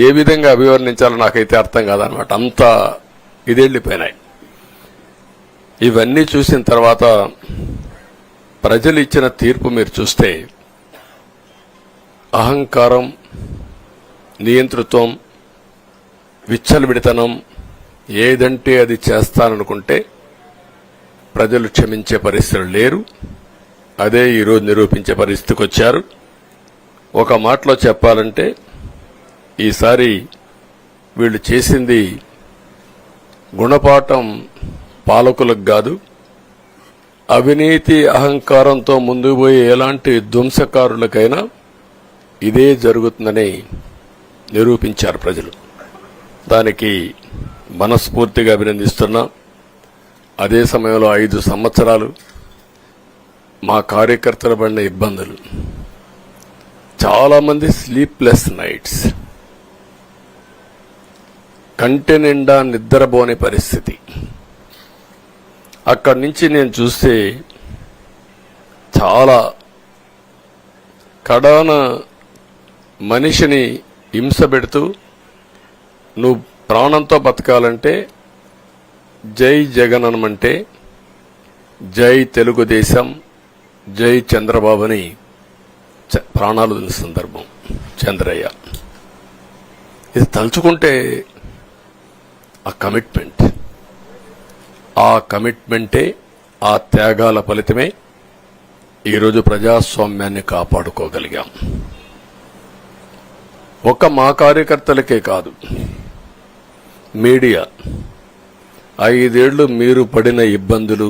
ఏ విధంగా అభివర్ణించాలో నాకైతే అర్థం కాదనమాట. అంత ఇదెళ్లిపోయినాయి. ఇవన్నీ చూసిన తర్వాత ప్రజలు ఇచ్చిన తీర్పు మీరు చూస్తే అహంకారం, నియంతృత్వం, విచ్చలవిడితనం, ఏదంటే అది చేస్తాననుకుంటే ప్రజలు క్షమించే పరిస్థితులు లేరు. అదే ఈరోజు నిరూపించే పరిస్థితికి వచ్చారు. ఒక మాటలో చెప్పాలంటే ఈసారి వీళ్ళు చేసింది గుణపాఠం పాలకులకు కాదు, అవినీతి అహంకారంతో ముందుకు పోయే ఎలాంటి ధ్వంసకారులకైనా ఇదే జరుగుతుందని నిరూపించారు ప్రజలు. దానికి మనస్ఫూర్తిగా అభినందిస్తున్నా. అదే సమయంలో 5 సంవత్సరాలు మా కార్యకర్తలు పడిన ఇబ్బందులు, చాలా మంది స్లీప్లెస్ నైట్స్, కంటి నిండా నిద్రపోని పరిస్థితి. అక్కడి నుంచి నేను చూస్తే చాలా కడాన మనిషిని హింస పెడుతూ, నువ్వు ప్రాణంతో బతకాలంటే జై జగన్ అనమంటే జై తెలుగుదేశం, జై చంద్రబాబుని ప్రాణాలు వదిలిన సందర్భం చంద్రయ్య. ఇది తలుచుకుంటే ఆ కమిట్మెంటే, ఆ త్యాగాల ఫలితమే ఈరోజు ప్రజాస్వామ్యాన్ని కాపాడుకోగలిగాం. ఒక్క మా కార్యకర్తలకే కాదు, మీడియా 5 ఏళ్లు మీరు పడిన ఇబ్బందులు,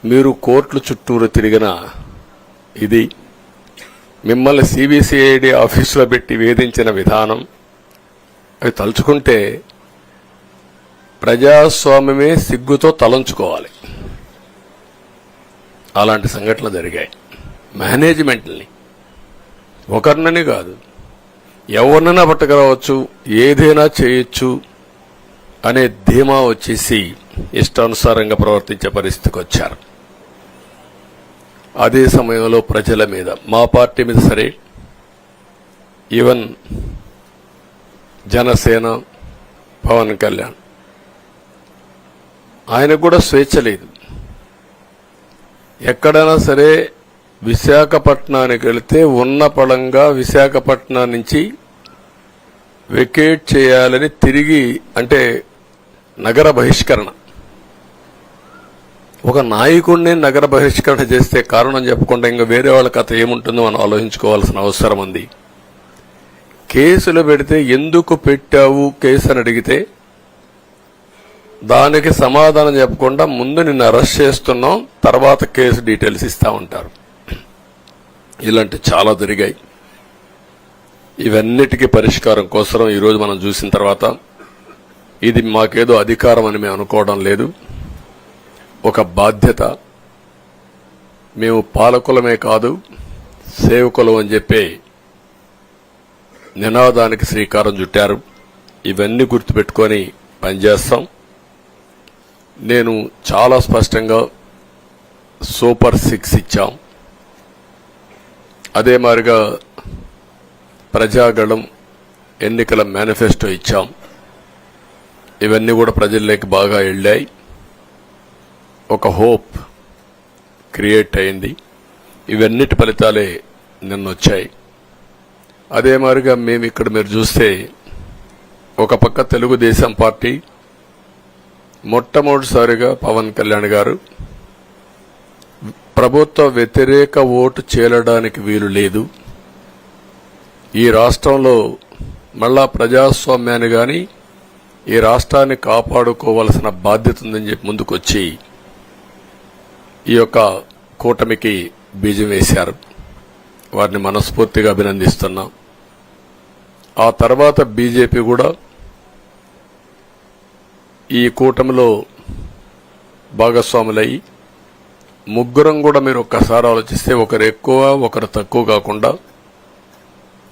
మీరు కోర్టుల చుట్టూరు తిరిగిన ఇది, మిమ్మల్ని సిబిసిఐడి ఆఫీసులో పెట్టి వేధించిన విధానం, అవి తలుచుకుంటే ప్రజాస్వామ్యమే సిగ్గుతో తలంచుకోవాలి. అలాంటి సంఘటనలు జరిగాయి. మేనేజ్మెంట్ని ఒకరినని కాదు, ఎవరినైనా పట్టుకురావచ్చు, ఏదైనా చేయొచ్చు అనే ధీమా వచ్చేసి ఇష్టానుసారంగా ప్రవర్తించే పరిస్థితికి వచ్చారు. అదే సమయంలో ప్రజల మీద, మా పార్టీ మీద సరే, ఈవెన్ జనసేన, పవన్ కళ్యాణ్, ఆయనకు కూడా స్వేచ్ఛ లేదు. ఎక్కడైనా సరే విశాఖపట్నానికి వెళితే ఉన్న పళంగా విశాఖపట్నం నుంచి వెకేట్ చేయాలని తిరిగి, అంటే నగర బహిష్కరణ, ఒక నాయకుడిని నగర బహిష్కరణ చేస్తే కారణం చెప్పకుండా ఇంకా వేరే వాళ్ళ కథ ఏముంటుందో మనం ఆలోచించుకోవాల్సిన అవసరం ఉంది. కేసులు పెడితే ఎందుకు పెట్టావు కేసు అని అడిగితే దానికి సమాధానం చెప్పకుండా ముందు నిన్ను అరెస్ట్ చేస్తున్నాం, తర్వాత కేసు డీటెయిల్స్ ఇస్తా ఉంటారు. ఇలాంటి చాలా జరిగాయి. ఇవన్నిటికీ పరిష్కారం కోసం ఈరోజు మనం చూసిన తర్వాత ఇది మాకేదో అధికారం అని మేము అనుకోవడం లేదు, ఒక బాధ్యత. మేము పాలకులమే కాదు సేవకులం అని చెప్పి నినాదానికి శ్రీకారం చుట్టారు. ఇవన్నీ గుర్తుపెట్టుకొని పనిచేస్తాం. నేను చాలా స్పష్టంగా సూపర్ 6 ఇచ్చాం. అదే మాదిరిగా ప్రజాగళం ఎన్నికల మేనిఫెస్టో ఇచ్చాం. ఇవన్నీ కూడా ప్రజల్లోకి బాగా వెళ్ళాయి. ఒక హోప్ క్రియేట్ అయింది. ఇవన్నిటి ఫలితాలే నిన్న వచ్చాయి. అదే మాదిరిగా మేము ఇక్కడ మీరు చూస్తే ఒక పక్క తెలుగుదేశం పార్టీ మొట్టమొదటిసారిగా పవన్ కళ్యాణ్ గారు ప్రభుత్వ వ్యతిరేక ఓటు చేరడానికి వీలు లేదు, ఈ రాష్ట్రంలో మళ్ళా ప్రజాస్వామ్యాన్ని గాని ఈ రాష్ట్రాన్ని కాపాడుకోవాల్సిన బాధ్యత ఉందని చెప్పి ముందుకొచ్చి ఈ యొక్క కూటమికి బీజం వేశారు. వారిని మనస్ఫూర్తిగా అభినందిస్తున్నాం. ఆ తర్వాత బీజేపీ కూడా ఈ కూటమిలో భాగస్వాములై ముగ్గురం కూడా మీరు ఒక్కసారి ఆలోచిస్తే ఒకరు ఎక్కువ ఒకరు తక్కువ కాకుండా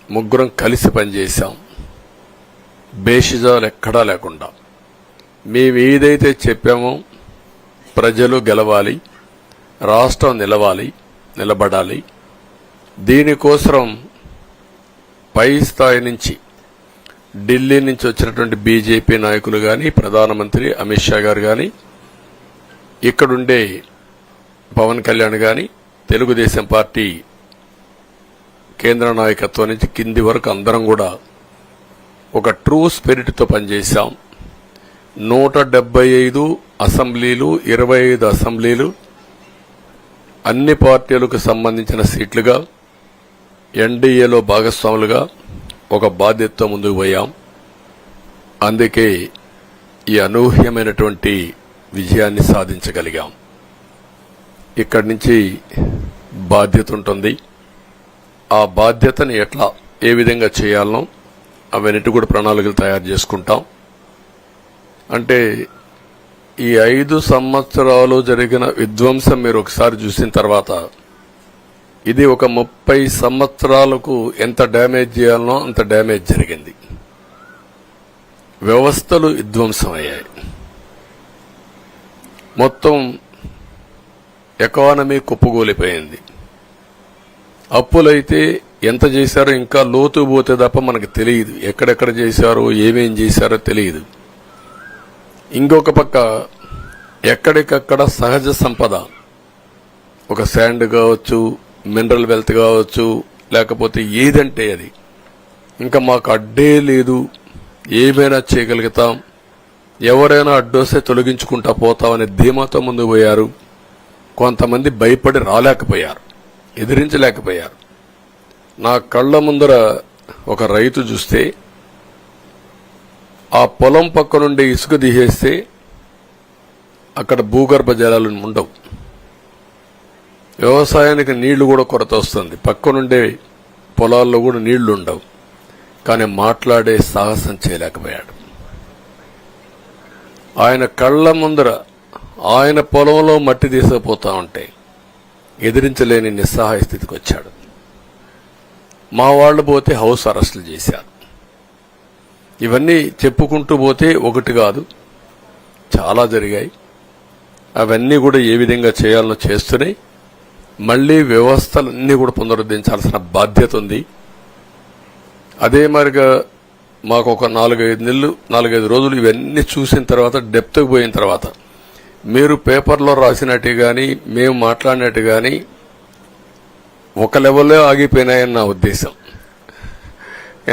ముగ్గురం కలిసి పనిచేశాం. బేషిజాలు ఎక్కడా లేకుండా మేము ఏదైతే చెప్పామో ప్రజలు గెలవాలి, రాష్ట్రం నిలబడాలి, దీనికోసం పై స్థాయి నుంచి ఢిల్లీ నుంచి వచ్చినటువంటి బీజేపీ నాయకులు గాని, ప్రధానమంత్రి అమిత్ షా గారు గాని, ఇక్కడుండే పవన్ కళ్యాణ్ గాని, తెలుగుదేశం పార్టీ కేంద్ర నాయకత్వం నుంచి కింది వరకు అందరం కూడా ఒక ట్రూ స్పిరిట్ తో పనిచేశాం. 175 అసెంబ్లీలు, 25 అసెంబ్లీలు, అన్ని పార్టీలకు సంబంధించిన సీట్లుగా ఎన్డీఏలో భాగస్వాములుగా ఒక బాధ్యతతో ముందుకు పోయాం. అందుకే ఈ అనూహ్యమైనటువంటి విజయాన్ని సాధించగలిగాం. ఇక్కడి నుంచి బాధ్యత ఉంటుంది. ఆ బాధ్యతని ఏ విధంగా చేయాలనో అవన్నిటి కూడా ప్రణాళికలు తయారు చేసుకుంటాం. అంటే ఈ 5 సంవత్సరాలు జరిగిన విధ్వంసం మీరు ఒకసారి చూసిన తర్వాత ఇది ఒక 30 సంవత్సరాలకు ఎంత డ్యామేజ్ చేయాలనో అంత డ్యామేజ్ జరిగింది. వ్యవస్థలు విధ్వంసమయ్యాయి. మొత్తం ఎకానమీ కుప్పగూలిపోయింది. అప్పులైతే ఎంత చేశారో ఇంకా లోతు పోతే తప్ప మనకు తెలియదు. ఎక్కడెక్కడ చేశారో, ఏమేం చేశారో తెలియదు. ఇంకొక పక్క ఎక్కడికక్కడ సహజ సంపద, ఒక శాండ్ కావచ్చు, మినరల్ వెల్త్ కావచ్చు, లేకపోతే ఏదంటే అది, ఇంకా మాకు అడ్డే లేదు, ఏమైనా చేయగలుగుతాం, ఎవరైనా అడ్డొస్తే తొలగించుకుంటా పోతామనే ధీమాతో ముందుకు పోయారు. కొంతమంది భయపడి రాలేకపోయారు, ఎదిరించలేకపోయారు. నా కళ్ల ముందర ఒక రైతు చూస్తే ఆ పొలం పక్క నుండి ఇసుక తీసేస్తే అక్కడ భూగర్భ జలాలు ఉండవు. వ్యవసాయానికి నీళ్లు కూడా కొరత వస్తుంది. పక్క నుండే పొలాల్లో కూడా నీళ్లు ఉండవు. కానీ మాట్లాడే సాహసం చేయలేకపోయాడు. ఆయన కళ్ల ముందర ఆయన పొలంలో మట్టి తీసుకుపోతా ఉంటే ఎదిరించలేని నిస్సహాయ స్థితికి వచ్చాడు. మా వాళ్లు పోతే హౌస్ అరెస్టులు చేశారు. ఇవన్నీ చెప్పుకుంటూ పోతే ఒకటి కాదు, చాలా జరిగాయి. అవన్నీ కూడా ఏ విధంగా చేయాలనో చేస్తున్నాయి. మళ్లీ వ్యవస్థలన్నీ కూడా పునరుద్ధరించాల్సిన బాధ్యత ఉంది. అదే మరిగా మాకు ఒక 4-5 రోజులు ఇవన్నీ చూసిన తర్వాత, డెప్త్కి పోయిన తర్వాత, మీరు పేపర్లో రాసినట్టు గాని, మేము మాట్లాడినట్టు గాని ఒక లెవెల్లో ఆగిపోయినాయని నా ఉద్దేశం.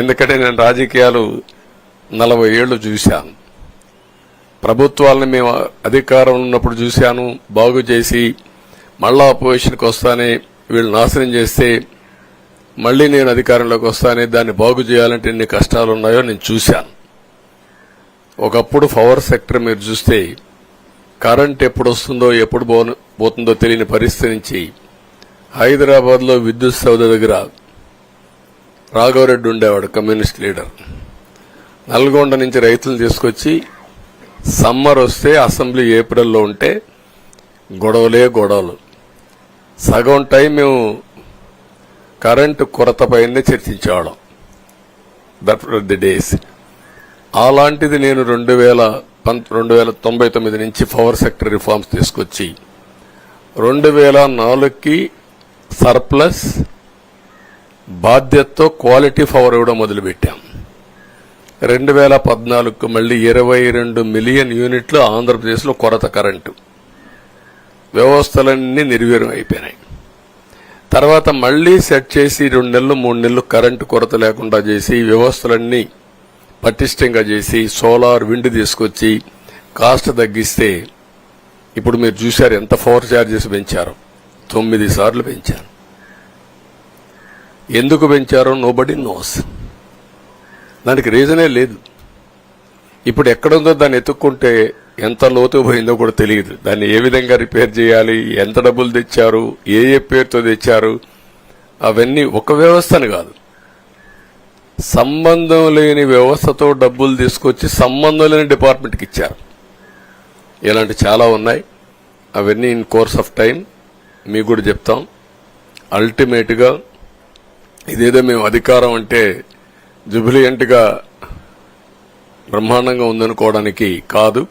ఎందుకంటే నేను రాజకీయాలు 40 ఏళ్లు చూశాను. ప్రభుత్వాలను మేము అధికారం ఉన్నప్పుడు చూశాను. బాగు చేసి మళ్ళా అపోజిషన్కి వస్తానే వీళ్ళు నాశనం చేస్తే మళ్లీ నేను అధికారంలోకి వస్తానే దాన్ని బాగు చేయాలంటే ఎన్ని కష్టాలు ఉన్నాయో నేను చూశాను. ఒకప్పుడు పవర్ సెక్టర్ మీరు చూస్తే కరెంట్ ఎప్పుడు వస్తుందో ఎప్పుడు పోతుందో తెలియని పరిస్థితి నుంచి హైదరాబాద్ లో విద్యుత్ సౌధ దగ్గర రాఘవరెడ్డి ఉండేవాడు, కమ్యూనిస్ట్ లీడర్. నల్గొండ నుంచి రైతులను తీసుకొచ్చి సమ్మర్ వస్తే అసెంబ్లీ ఏప్రిల్లో ఉంటే గొడవలు. సగం టైం మేము కరెంటు కొరత పైనే చర్చించేవాళ్ళం. That were the days. అలాంటిది నేను 1999 నుంచి పవర్ సెక్టర్ రిఫార్మ్స్ తీసుకొచ్చి 2004కి సర్ప్లస్ బాధ్యతతో క్వాలిటీ పవర్ ఇవ్వడం మొదలుపెట్టాం. 2014కు మళ్లీ 22 మిలియన్ యూనిట్లు ఆంధ్రప్రదేశ్లో కొరత కరెంటు. వ్యవస్థలన్నీ నిర్వీర్యం అయిపోయినాయి. తర్వాత మళ్లీ సెట్ చేసి 2 నెలలు 3 నెలలు కరెంటు కొరత లేకుండా చేసి వ్యవస్థలన్నీ పటిష్టంగా చేసి సోలార్, విండ్ తీసుకొచ్చి కాస్ట్ తగ్గిస్తే ఇప్పుడు మీరు చూశారు ఎంత పవర్ ఛార్జెస్ పెంచారో. 9 సార్లు పెంచారు. ఎందుకు పెంచారో నోబడీ నోస్. దానికి రీజనే లేదు. ఇప్పుడు ఎక్కడుందో దాన్ని ఎత్తుక్కుంటే ఎంత లోతు పోయిందో కూడా తెలియదు. దాన్ని ఏ విధంగా రిపేర్ చేయాలి, ఎంత డబ్బులు తెచ్చారు, ఏ పేరుతో తెచ్చారు, అవన్నీ ఒక వ్యవస్థను కాదు, సంబంధం లేని వ్యవస్థతో డబ్బులు తీసుకొచ్చి సంబంధం లేని డిపార్ట్మెంట్కి ఇచ్చారు. ఇలాంటి చాలా ఉన్నాయి. అవన్నీ ఇన్ కోర్స్ ఆఫ్ టైం మీకు కూడా చెప్తాం. అల్టిమేట్ గా ఇదేదో మేము అధికారం అంటే జుబిలియంట్ గా బ్రహ్మాండంగా ఉందనుకోవడానికి కాదు.